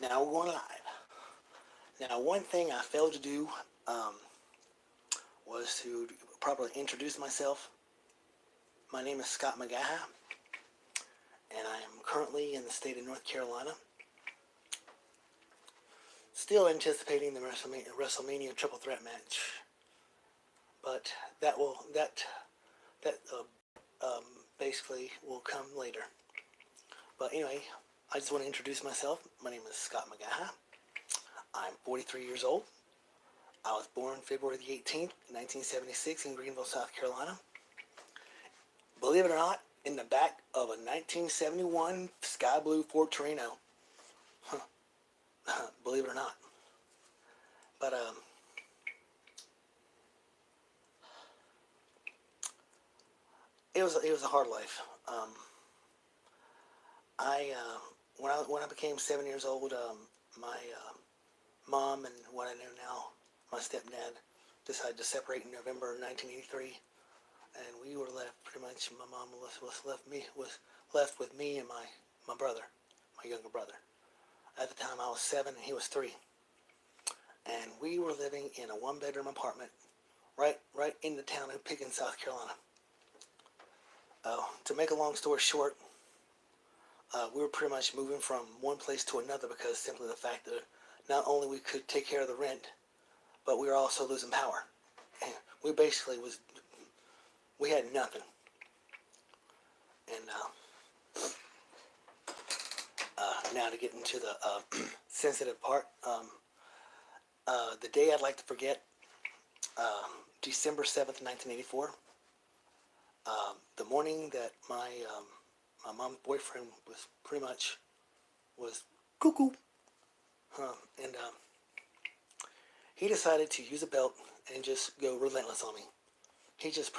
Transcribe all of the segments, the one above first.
Now we're going live. Now, one thing I failed to do um, was to properly introduce myself. My name is Scott McGaha, and I am currently in the state of North Carolina. Still anticipating the WrestleMania Triple Threat match, but that basically will come later. But anyway, I just want to introduce myself. My name is Scott McGaha. I'm 43 years old. I was born February the 18th, 1976 in Greenville, South Carolina. Believe it or not, in the back of a 1971 sky blue Ford Torino. Believe it or not. But it was a hard life. When I became 7 years old, my mom and what I know now, my stepdad, decided to separate in November 1983, and we were left pretty much. My mom was left with me and my brother, my younger brother. At the time, I was 7 and he was 3, and we were living in a one-bedroom apartment right in the town of Pickens, South Carolina. To make a long story short, we were pretty much moving from one place to another because simply the fact that not only we could take care of the rent, but we were also losing power. And we had nothing. And now to get into the sensitive part, the day I'd like to forget, December 7th, 1984, the morning that my mom's boyfriend was pretty much was cuckoo, and he decided to use a belt and just go relentless on me. He just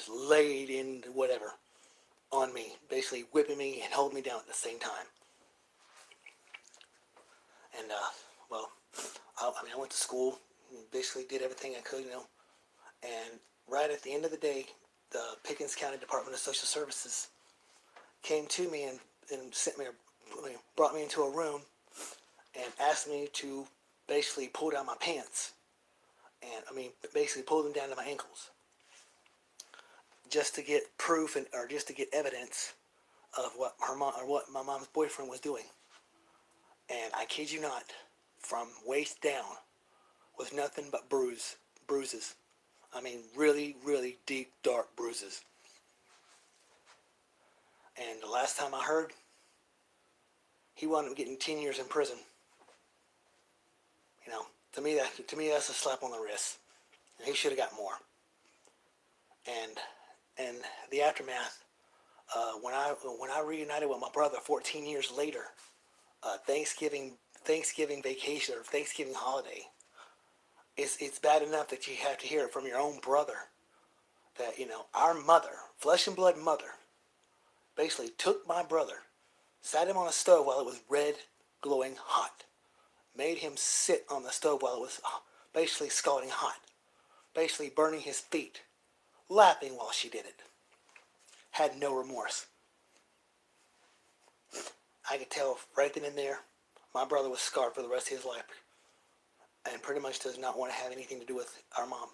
laid in whatever on me, basically whipping me and holding me down at the same time. And well, I went to school, and basically did everything I could, and right at the end of the day, the Pickens County Department of Social Services came to me and brought me into a room and asked me to basically pull down my pants, and basically pull them down to my ankles, just to get proof or just to get evidence of what my mom's boyfriend was doing. And I kid you not, from waist down was nothing but bruises. Really, really deep, dark bruises. And the last time I heard, he wound up getting 10 years in prison. To me that's a slap on the wrist. And he should have got more. And the aftermath, when I reunited with my brother 14 years later, Thanksgiving vacation or Thanksgiving holiday, it's bad enough that you have to hear it from your own brother that our mother, flesh and blood mother, basically took my brother, sat him on a stove while it was red, glowing hot, made him sit on the stove while it was basically scalding hot, basically burning his feet, laughing while she did it. Had no remorse. I could tell right then and there, my brother was scarred for the rest of his life, and pretty much does not want to have anything to do with our mom.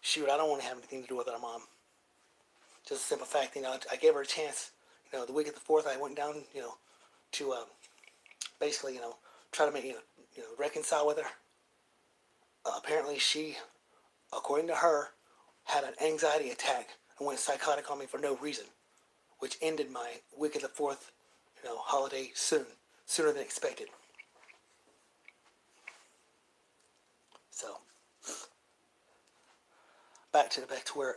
Shoot, I don't want to have anything to do with our mom. Just a simple fact, I gave her a chance. The week of the 4th, I went down, to basically, try to make, reconcile with her. Apparently, she, according to her, had an anxiety attack and went psychotic on me for no reason, which ended my week of the 4th, holiday sooner than expected. So, back to where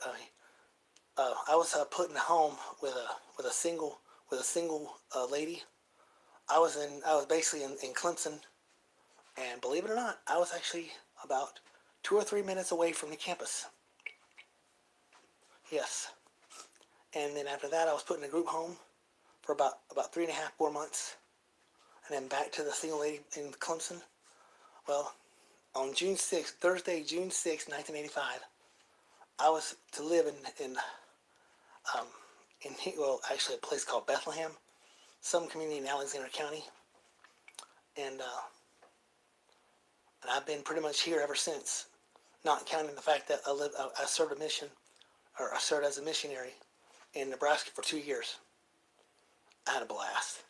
I was put in a home with a single lady. I was basically in Clemson, and believe it or not, I was actually about 2 or 3 minutes away from the campus. Yes. And then after that, I was put in a group home for about 3.5, 4 months, and then back to the single lady in Clemson. Well, on Thursday, June 6, 1985, I was to live in actually a place called Bethlehem, some community in Alexander County. and I've been pretty much here ever since. Not counting the fact that I served a mission, or I served as a missionary in Nebraska for 2 years. I had a blast,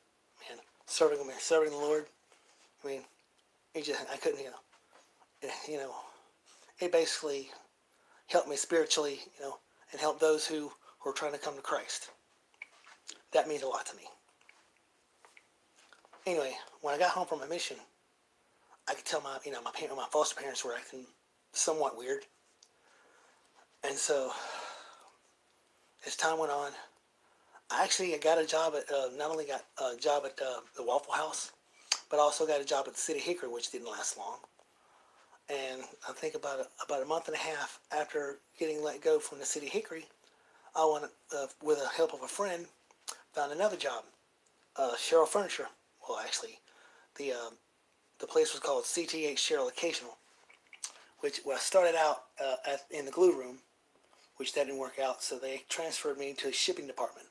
man. Serving the Lord. I mean, I couldn't, it basically helped me spiritually, and helped those who are trying to come to Christ. That means a lot to me. Anyway, when I got home from my mission, I could tell my foster parents were acting somewhat weird. And so, as time went on, I got a job at, not only got a job at the Waffle House, but also got a job at the City of Hickory, which didn't last long. And I think about a month and a half after getting let go from the City of Hickory, I went, with the help of a friend, found another job, Sherrill Furniture. Well, actually, the place was called CTH Sherrill Occasional, which I started out in the glue room, which that didn't work out, so they transferred me to a shipping department,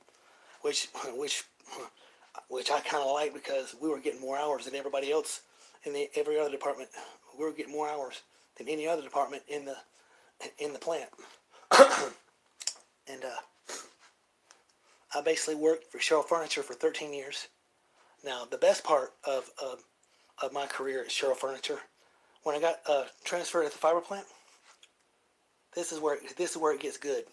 which I kind of liked because we were getting more hours than everybody else in every other department. We were getting more hours than any other department in the plant. And I basically worked for Sherrill Furniture for 13 years. Now, the best part of my career at Sherrill Furniture, when I got transferred at the fiber plant, this is where it gets good.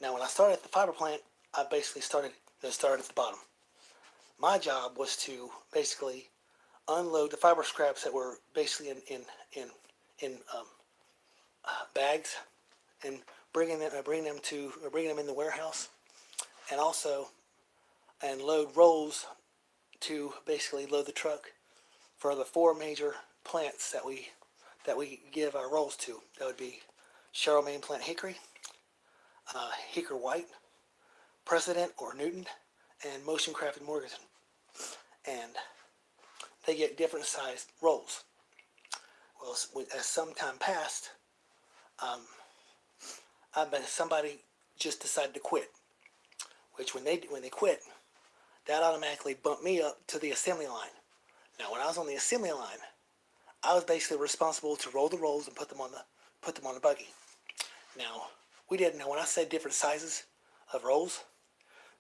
Now, when I started at the fiber plant, I basically started at the bottom. My job was to basically unload the fiber scraps that were basically in bags, and bring them in the warehouse, and also load rolls to basically load the truck for the 4 major plants that we give our rolls to. That would be Sherrill Main Plant Hickory, Hickory White, President or Newton, and Motion Crafted Morganton. And they get different sized rolls. Well, as some time passed, somebody just decided to quit. Which when they quit, that automatically bumped me up to the assembly line. Now, when I was on the assembly line, I was basically responsible to roll the rolls and put them on the buggy. Now, when I said different sizes of rolls,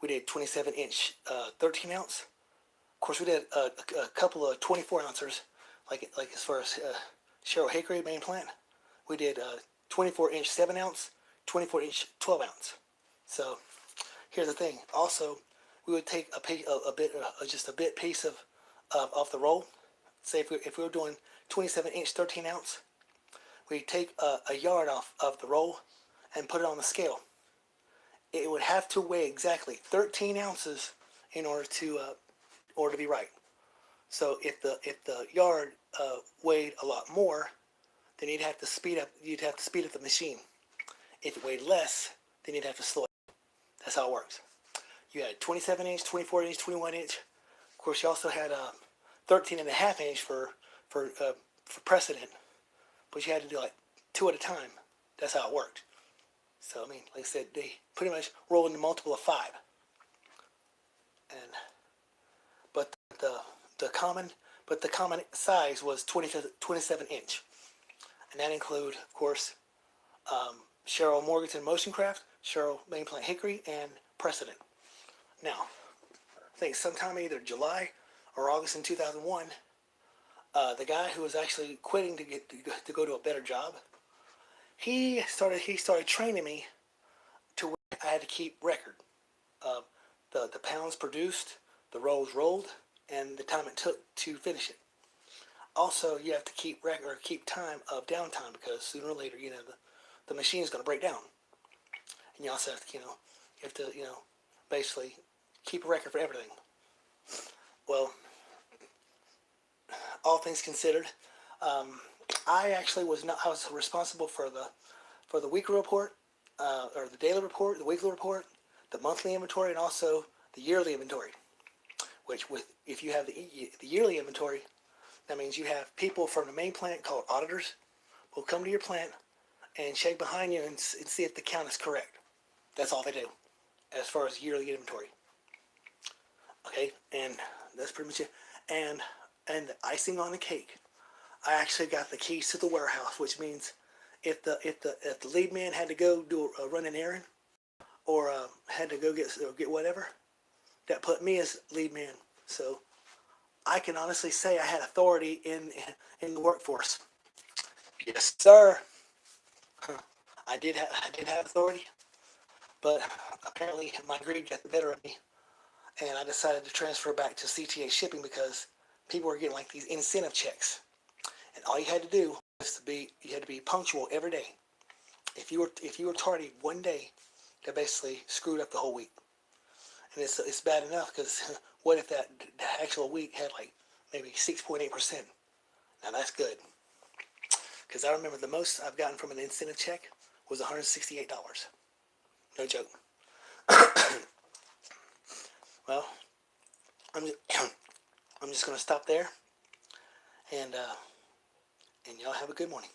we did 27-inch, 13-ounce. Of course, we did a couple of 24-ouncers, like as far as Sherrill Hickory Main Plant. We did 24-inch 7-ounce, 24-inch 12-ounce. So, here's the thing. Also, we would take just a bit piece of off the roll. Say if we were doing 27-inch 13-ounce, we'd take a yard off of the roll and put it on the scale. It would have to weigh exactly 13 ounces in order to be right. So if the yard weighed a lot more, then you'd have to speed up the machine. If it weighed less, then you'd have to slow it. That's how it works. You had 27-inch, 24-inch, 21-inch. Of course, you also had 13.5-inch for Precedent, but you had to do like 2 at a time. That's how it worked. So I mean, like I said, they pretty much roll into multiple of 5. But the common size was 27-inch, and that include, of course, Sherrill Morganton Motion Craft, Sherrill Main Plant Hickory, and Precedent. Now, I think sometime either July or August in 2001, the guy who was actually quitting to go to a better job, he started training me to where I had to keep record of the pounds produced, the rolls rolled, and the time it took to finish it. Also, you have to keep record or keep time of downtime, because sooner or later, the machine is going to break down, and you also have to basically keep a record for everything. Well, all things considered, I was responsible for the weekly report, or the daily report, the weekly report, the monthly inventory, and also the yearly inventory. Which, if you have the yearly inventory, that means you have people from the main plant called auditors will come to your plant and check behind you and see if the count is correct. That's all they do as far as yearly inventory. Okay, and that's pretty much it. And And the icing on the cake, I actually got the keys to the warehouse, which means if the lead man had to go do run an errand or had to go get whatever, that put me as lead man. So I can honestly say I had authority in the workforce. Yes, sir. I did have authority, but apparently my greed got the better of me, and I decided to transfer back to CTA shipping because people were getting like these incentive checks, and all you had to do was you had to be punctual every day. If you were tardy one day, that basically screwed up the whole week, and it's bad enough because what if that the actual week had like maybe 6.8%? Now that's good because I remember the most I've gotten from an incentive check was $168. No joke. Well, I'm just, I'm just gonna stop there, and y'all have a good morning.